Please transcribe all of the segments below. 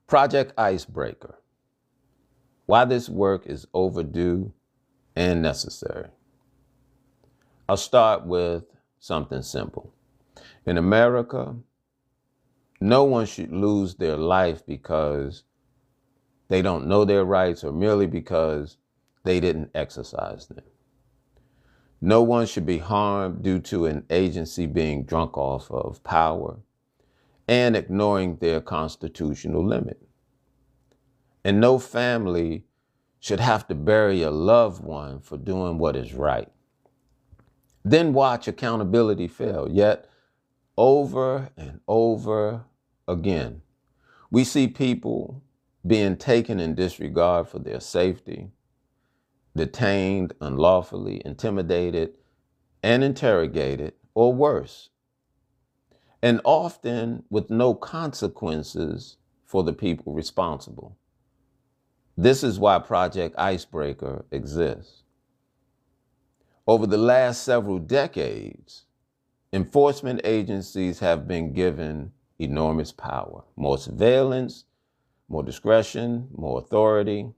Project Icebreaker. Why this work is overdue and necessary. I'll start with something simple. In America, no one should lose their life because they don't know their rights or merely because they didn't exercise them. No one should be harmed due to an agency being drunk off of power and ignoring their constitutional limit. And no family should have to bury a loved one for doing what is right. Then watch accountability fail. Yet, over and over again, we see people being taken in disregard for their safety, detained unlawfully, intimidated, and interrogated, or worse, and often with no consequences for the people responsible. This is why Project Icebreaker exists. Over the last several decades, enforcement agencies have been given enormous power, more surveillance, more discretion, more authority,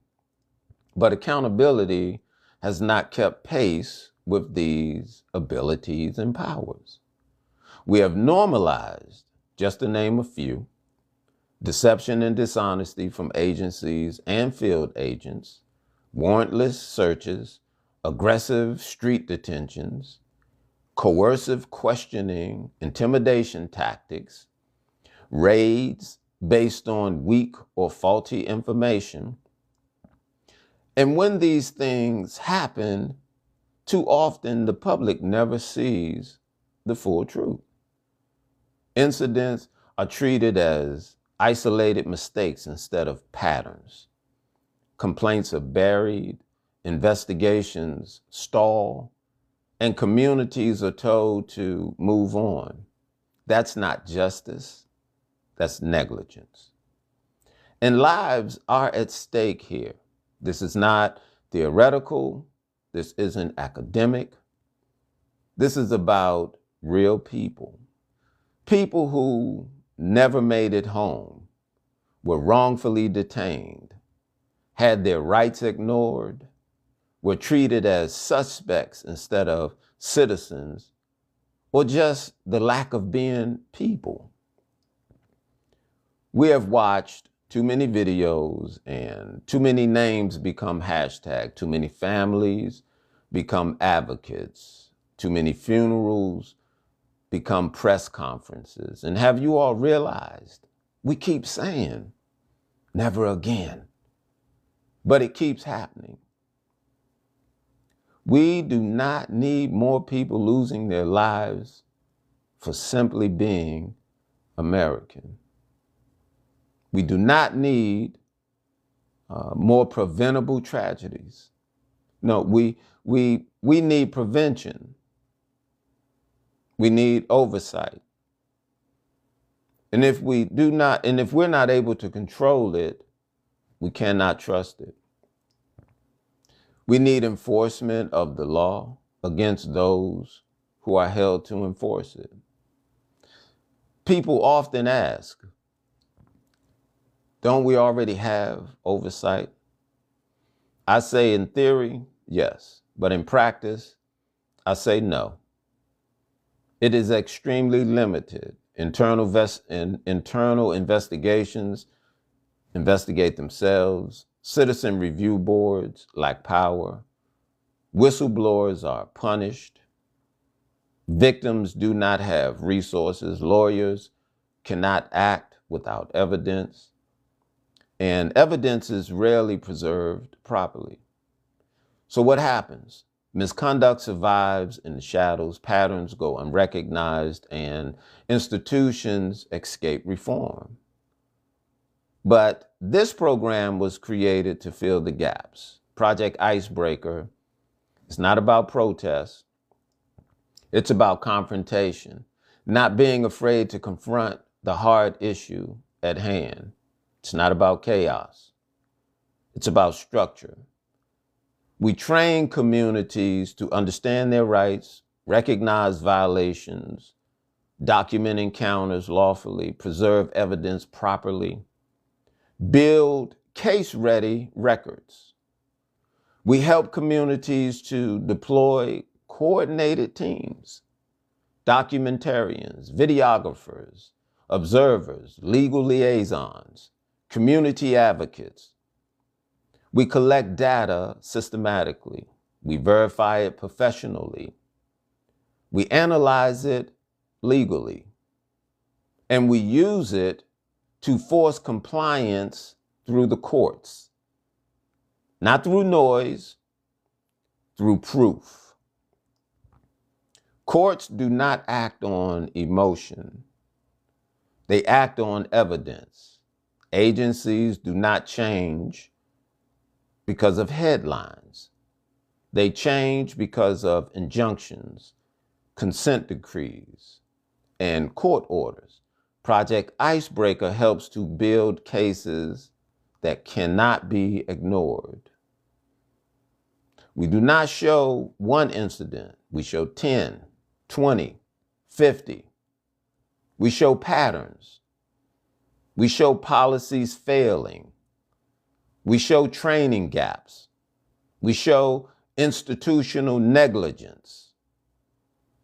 but accountability has not kept pace with these abilities and powers. We have normalized, just to name a few, deception and dishonesty from agencies and field agents, warrantless searches, aggressive street detentions, coercive questioning, intimidation tactics, raids based on weak or faulty information. And when these things happen, too often the public never sees the full truth. Incidents are treated as isolated mistakes instead of patterns. Complaints are buried, investigations stall, and communities are told to move on. That's not justice, that's negligence. And lives are at stake here. This is not theoretical, this isn't academic. This is about real people. People who never made it home, were wrongfully detained, had their rights ignored, were treated as suspects instead of citizens, or just the lack of being people. We have watched too many videos and too many names become hashtag, too many families become advocates, too many funerals become press conferences. And have you all realized, we keep saying, never again, but it keeps happening. We do not need more people losing their lives for simply being American. We do not need more preventable tragedies. No, we need prevention. We need oversight. And if we're not able to control it, we cannot trust it. We need enforcement of the law against those who are held to enforce it. People often ask, don't we already have oversight? I say in theory, yes, but in practice, I say no. It is extremely limited. Internal investigations investigate themselves. Citizen review boards lack power. Whistleblowers are punished. Victims do not have resources. Lawyers cannot act without evidence. And evidence is rarely preserved properly. So what happens? Misconduct survives in the shadows, patterns go unrecognized, and institutions escape reform. But this program was created to fill the gaps. Project Icebreaker is not about protest. It's about confrontation, not being afraid to confront the hard issue at hand. It's not about chaos. It's about structure. We train communities to understand their rights, recognize violations, document encounters lawfully, preserve evidence properly, build case-ready records. We help communities to deploy coordinated teams, documentarians, videographers, observers, legal liaisons, community advocates. We collect data systematically. We verify it professionally. We analyze it legally. And we use it to force compliance through the courts. Not through noise, through proof. Courts do not act on emotion. They act on evidence. Agencies do not change because of headlines. They change because of injunctions, consent decrees, and court orders. Project Icebreaker helps to build cases that cannot be ignored. We do not show one incident. We show 10, 20, 50. We show patterns. We show policies failing. We show training gaps. We show institutional negligence.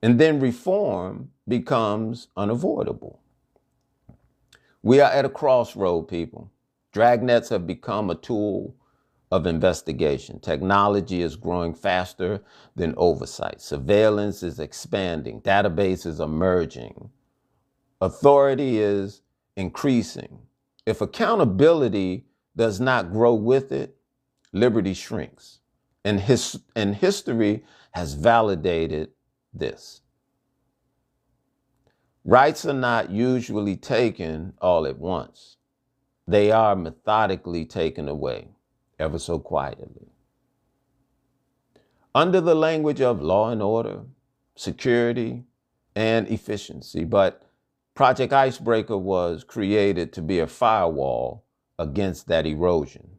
And then reform becomes unavoidable. We are at a crossroad, people. Dragnets have become a tool of investigation. Technology is growing faster than oversight. Surveillance is expanding. Databases are merging. Authority is increasing. If accountability does not grow with it, liberty shrinks. And history has validated this. Rights are not usually taken all at once. They are methodically taken away, ever so quietly. Under the language of law and order, security, and efficiency. But Project Icebreaker was created to be a firewall against that erosion.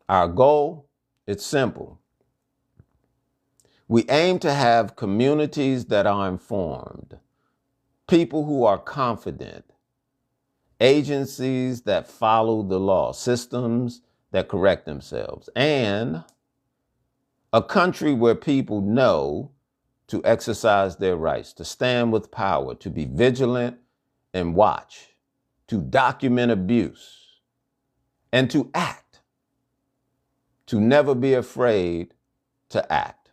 Our goal, it's simple. We aim to have communities that are informed, people who are confident, agencies that follow the law, systems that correct themselves, and a country where people know to exercise their rights, to stand with power, to be vigilant and watch, to document abuse, and to act, to never be afraid to act.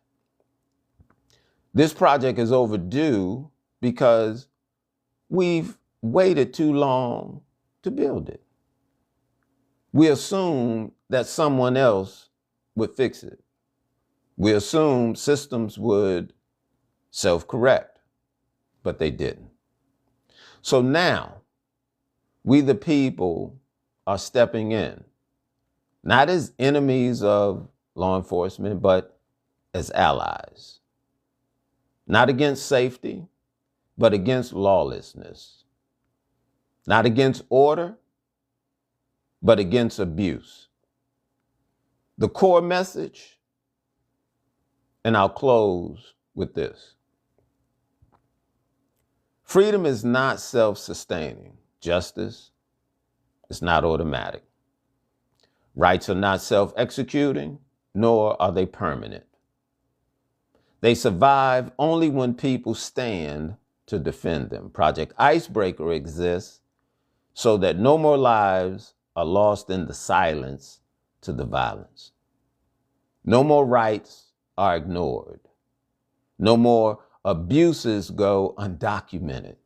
This project is overdue because we've waited too long to build it. We assumed that someone else would fix it. We assumed systems would self-correct, but they didn't. So now, we the people are stepping in, not as enemies of law enforcement, but as allies. Not against safety, but against lawlessness. Not against order, but against abuse. The core message, and I'll close with this. Freedom is not self-sustaining. Justice is not automatic. Rights are not self-executing, nor are they permanent. They survive only when people stand to defend them. Project Icebreaker exists so that no more lives are lost in the silence to the violence. No more rights are ignored. No more abuses go undocumented.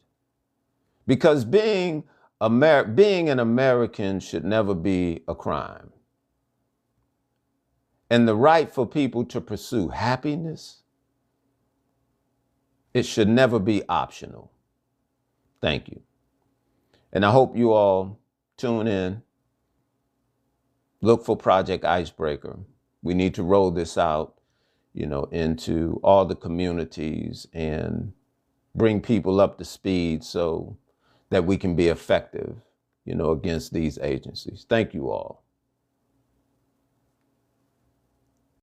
Because being an American should never be a crime. And the right for people to pursue happiness, it should never be optional. Thank you. And I hope you all tune in. Look for Project Icebreaker. We need to roll this out, into all the communities and bring people up to speed so that we can be effective, against these agencies. Thank you all.